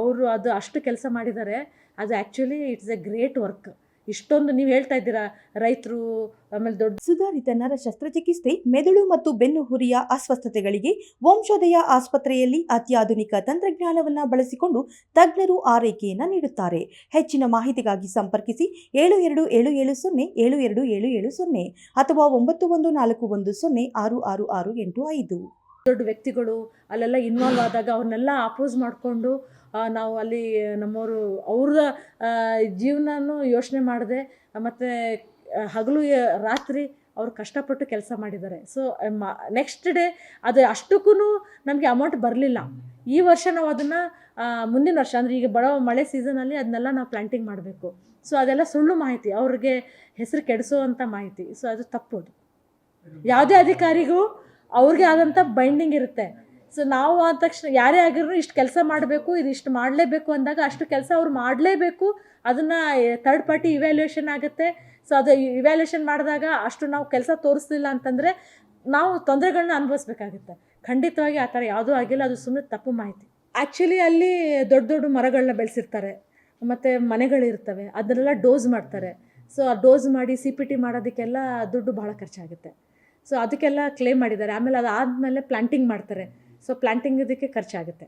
ಅವರು ಅದು ಅಷ್ಟು ಕೆಲಸ ಮಾಡಿದ್ದಾರೆ. ಅದು actually it's A great work. ಇಷ್ಟೊಂದು ನೀವು ಹೇಳ್ತಾ ಇದ್ದೀರಾ ರೈತರು, ಆಮೇಲೆ ದೊಡ್ಡ ಸುಧಾರಿತ ನರ ಶಸ್ತ್ರಚಿಕಿತ್ಸೆ, ಮೆದುಳು ಮತ್ತು ಬೆನ್ನು ಹುರಿಯ ಅಸ್ವಸ್ಥತೆಗಳಿಗೆ ವಂಶೋದಯ ಆಸ್ಪತ್ರೆಯಲ್ಲಿ ಅತ್ಯಾಧುನಿಕ ತಂತ್ರಜ್ಞಾನವನ್ನು ಬಳಸಿಕೊಂಡು ತಜ್ಞರು ಆರೈಕೆಯನ್ನು ನೀಡುತ್ತಾರೆ. ಹೆಚ್ಚಿನ ಮಾಹಿತಿಗಾಗಿ ಸಂಪರ್ಕಿಸಿ 7277072770 ಅಥವಾ 9141106665. ದೊಡ್ಡ ವ್ಯಕ್ತಿಗಳು ಅಲ್ಲೆಲ್ಲ ಇನ್ವಾಲ್ವ್ ಆದಾಗ ಅವ್ರನ್ನೆಲ್ಲ ಅಪೋಸ್ ಮಾಡಿಕೊಂಡು ನಾವು ಅಲ್ಲಿ ನಮ್ಮವರು ಅವ್ರ ಜೀವನನೂ ಯೋಚನೆ ಮಾಡದೆ ಮತ್ತು ಹಗಲು ರಾತ್ರಿ ಅವ್ರು ಕಷ್ಟಪಟ್ಟು ಕೆಲಸ ಮಾಡಿದ್ದಾರೆ. ಸೊ ನೆಕ್ಸ್ಟ್ ಡೇ ಅದು ಅಷ್ಟಕ್ಕೂ ನಮಗೆ ಅಮೌಂಟ್ ಬರಲಿಲ್ಲ. ಈ ವರ್ಷ ನಾವು ಅದನ್ನು ಮುಂದಿನ ವರ್ಷ ಅಂದರೆ ಈಗ ಬರೋ ಮಳೆ ಸೀಸನಲ್ಲಿ ಅದನ್ನೆಲ್ಲ ನಾವು ಪ್ಲ್ಯಾಂಟಿಂಗ್ ಮಾಡಬೇಕು. ಸೊ ಅದೆಲ್ಲ ಸುಳ್ಳು ಮಾಹಿತಿ, ಅವ್ರಿಗೆ ಹೆಸರು ಕೆಡಿಸೋವಂಥ ಮಾಹಿತಿ. ಸೊ ಅದು ತಪ್ಪೋದು. ಯಾವುದೇ ಅಧಿಕಾರಿಗೂ ಅವ್ರಿಗೆ ಆದಂಥ ಬೈಂಡಿಂಗ್ ಇರುತ್ತೆ. ಸೊ ನಾವು ಆದ ತಕ್ಷಣ ಯಾರೇ ಆಗಿರೋ ಇಷ್ಟು ಕೆಲಸ ಮಾಡಬೇಕು, ಇದು ಇಷ್ಟು ಮಾಡಲೇಬೇಕು ಅಂದಾಗ ಅಷ್ಟು ಕೆಲಸ ಅವ್ರು ಮಾಡಲೇಬೇಕು. ಅದನ್ನು ಥರ್ಡ್ ಪಾರ್ಟಿ ಇವ್ಯಾಲ್ಯೂಯೇಷನ್ ಆಗುತ್ತೆ. ಸೊ ಅದು ಇವ್ಯಾಲ್ಯೂಯೇಷನ್ ಮಾಡಿದಾಗ ಅಷ್ಟು ನಾವು ಕೆಲಸ ತೋರಿಸ್ಲಿಲ್ಲ ಅಂತಂದರೆ ನಾವು ತೊಂದರೆಗಳನ್ನ ಅನುಭವಿಸ್ಬೇಕಾಗುತ್ತೆ. ಖಂಡಿತವಾಗಿ ಆ ಥರ ಯಾವುದೂ ಆಗಿಲ್ಲ. ಅದು ಸುಮ್ಮನೆ ತಪ್ಪು ಮಾಹಿತಿ. ಆ್ಯಕ್ಚುಲಿ ಅಲ್ಲಿ ದೊಡ್ಡ ದೊಡ್ಡ ಮರಗಳನ್ನ ಬೆಳೆಸಿರ್ತಾರೆ ಮತ್ತು ಮನೆಗಳಿರ್ತವೆ, ಅದನ್ನೆಲ್ಲ ಡೋಸ್ ಮಾಡ್ತಾರೆ. ಸೊ ಆ ಡೋಸ್ ಮಾಡಿ CPT ಮಾಡೋದಕ್ಕೆಲ್ಲ ದುಡ್ಡು ಭಾಳ ಖರ್ಚಾಗುತ್ತೆ. ಸೊ ಅದಕ್ಕೆಲ್ಲ ಕ್ಲೇಮ್ ಮಾಡಿದ್ದಾರೆ. ಆಮೇಲೆ ಅದಾದಮೇಲೆ ಪ್ಲ್ಯಾಂಟಿಂಗ್ ಮಾಡ್ತಾರೆ. ಸೊ ಪ್ಲ್ಯಾಂಟಿಂಗ್ ಇದಕ್ಕೆ ಖರ್ಚಾಗುತ್ತೆ.